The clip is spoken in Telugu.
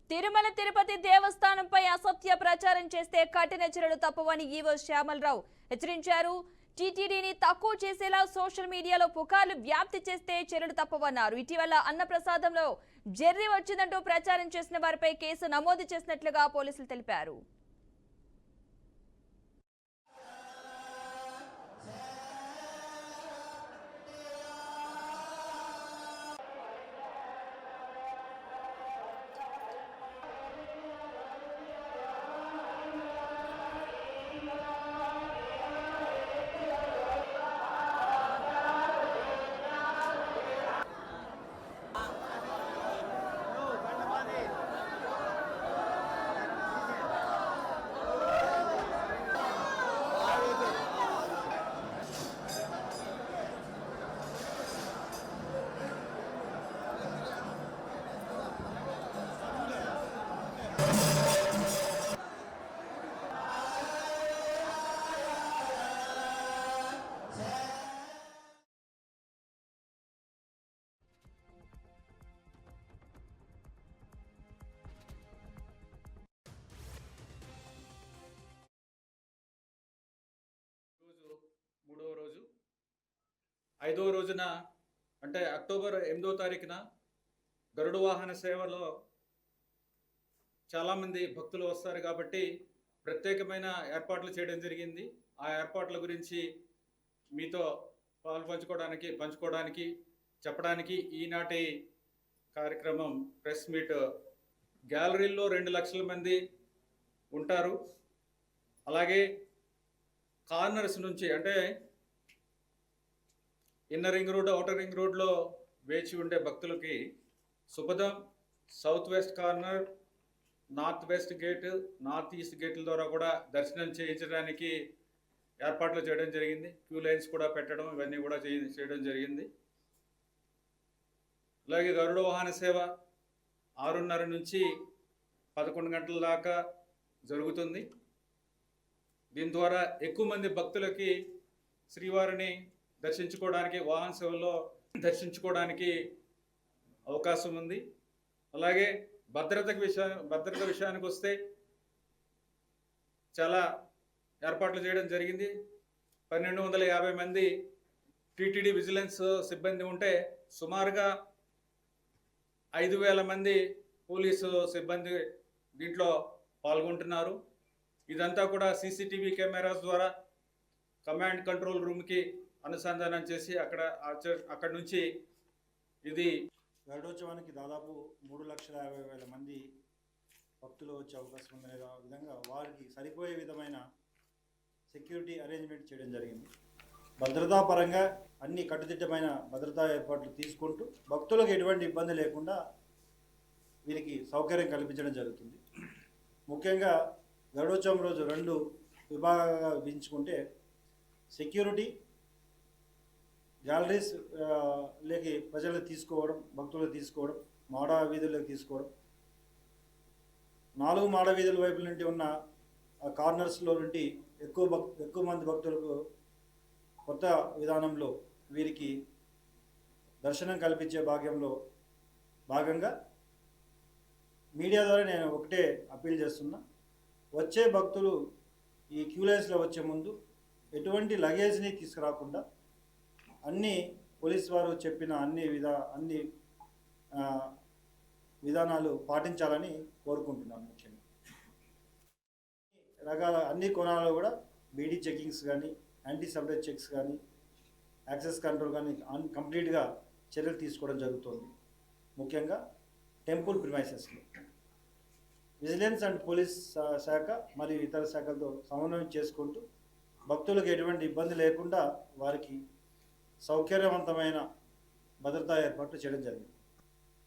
తిరుమల తిరుపతి దేవస్థానంపై అసత్య ప్రచారం చేస్తే కఠిన చర్యలు తప్పవని ఈవో శ్యామలరావు హెచ్చరించారు. టీటీడీని తక్కువ చేసేలా సోషల్ మీడియాలో పుకార్లు వ్యాప్తి చేస్తే చర్యలు తప్పవన్నారు. ఇటీవల అన్నప్రసాదంలో జెర్రీ వచ్చిందంటూ ప్రచారం చేసిన వారిపై కేసు నమోదు చేసినట్లుగా పోలీసులు తెలిపారు. మూడవ రోజు 5వ రోజున అంటే అక్టోబర్ 8వ తారీఖున గరుడ వాహన సేవలో చాలామంది భక్తులు వస్తారు కాబట్టి ప్రత్యేకమైన ఏర్పాట్లు చేయడం జరిగింది. ఆ ఏర్పాట్ల గురించి మీతో పంచుకోవడానికి చెప్పడానికి ఈనాటి కార్యక్రమం ప్రెస్ మీట్. గ్యాలరీల్లో 2 లక్షల మంది ఉంటారు. అలాగే కార్నర్స్ నుంచి అంటే inner ring road, outer ring రోడ్లో వేచి ఉండే భక్తులకి సుపదం, south west corner, north west gate, north east గేట్ల ద్వారా కూడా దర్శనం చేయించడానికి ఏర్పాట్లు చేయడం జరిగింది. క్యూ లైన్స్ కూడా పెట్టడం ఇవన్నీ కూడా చేయడం జరిగింది. అలాగే గరుడ వాహన సేవ 6:30 నుంచి 11 గంటల దాకా జరుగుతుంది. దీని ద్వారా ఎక్కువ మంది భక్తులకి శ్రీవారిని దర్శించుకోవడానికి, వాహన సేవలో దర్శించుకోవడానికి అవకాశం ఉంది. అలాగే భద్రత విషయానికి వస్తే చాలా ఏర్పాట్లు చేయడం జరిగింది. 1250 మంది టీటీడీ విజిలెన్స్ సిబ్బంది ఉంటే సుమారుగా 5000 మంది పోలీసు సిబ్బంది దీంట్లో పాల్గొంటున్నారు. ఇదంతా కూడా సీసీటీవీ కెమెరాస్ ద్వారా కమాండ్ కంట్రోల్ రూమ్కి అనుసంధానం చేసి అక్కడ నుంచి ఇది గరుడోత్సవానికి దాదాపు 3,50,000 మంది భక్తులు వచ్చే అవకాశం ఉందనే విధంగా వారికి సరిపోయే విధమైన సెక్యూరిటీ అరేంజ్మెంట్ చేయడం జరిగింది. భద్రతా పరంగా అన్ని కట్టుదిట్టమైన భద్రతా ఏర్పాట్లు తీసుకుంటూ భక్తులకు ఎటువంటి ఇబ్బంది లేకుండా వీరికి సౌకర్యం కల్పించడం జరుగుతుంది. ముఖ్యంగా గరుడోత్సవం రోజు 2 విభాగాలుగా విభజించుకుంటే సెక్యూరిటీ, గ్యాలరీస్ లేకి ప్రజలు తీసుకోవడం, భక్తులు తీసుకోవడం, మాడ వీధుల్లోకి తీసుకోవడం, 4 మాడ వీధుల వైపు నుండి ఉన్న కార్నర్స్లో నుండి ఎక్కువ మంది భక్తులకు కొత్త విధానంలో వీరికి దర్శనం కల్పించే భాగంగా మీడియా ద్వారా నేను ఒకటే అప్పీల్ చేస్తున్నా. వచ్చే భక్తులు ఈ క్యూ లైన్స్లో వచ్చే ముందు ఎటువంటి లగేజ్ని తీసుకురాకుండా అన్ని పోలీస్ వారు చెప్పిన అన్ని విధానాలు పాటించాలని కోరుకుంటున్నాను. ముఖ్యంగా అన్ని కోణాలలో కూడా బీడీ చెకింగ్స్ కానీ, యాంటీ సబ్లెట్ చెక్స్ కానీ, యాక్సెస్ కంట్రోల్ కానీ కంప్లీట్గా చర్యలు తీసుకోవడం జరుగుతుంది. ముఖ్యంగా టెంపుల్ ప్రిమైసెస్లో విజిలెన్స్ అండ్ పోలీస్ శాఖ మరియు ఇతర శాఖలతో సమన్వయం చేసుకుంటూ భక్తులకు ఎటువంటి ఇబ్బంది లేకుండా వారికి సౌకర్యవంతమైన భద్రతా ఏర్పాట్లు చేయడం జరిగింది.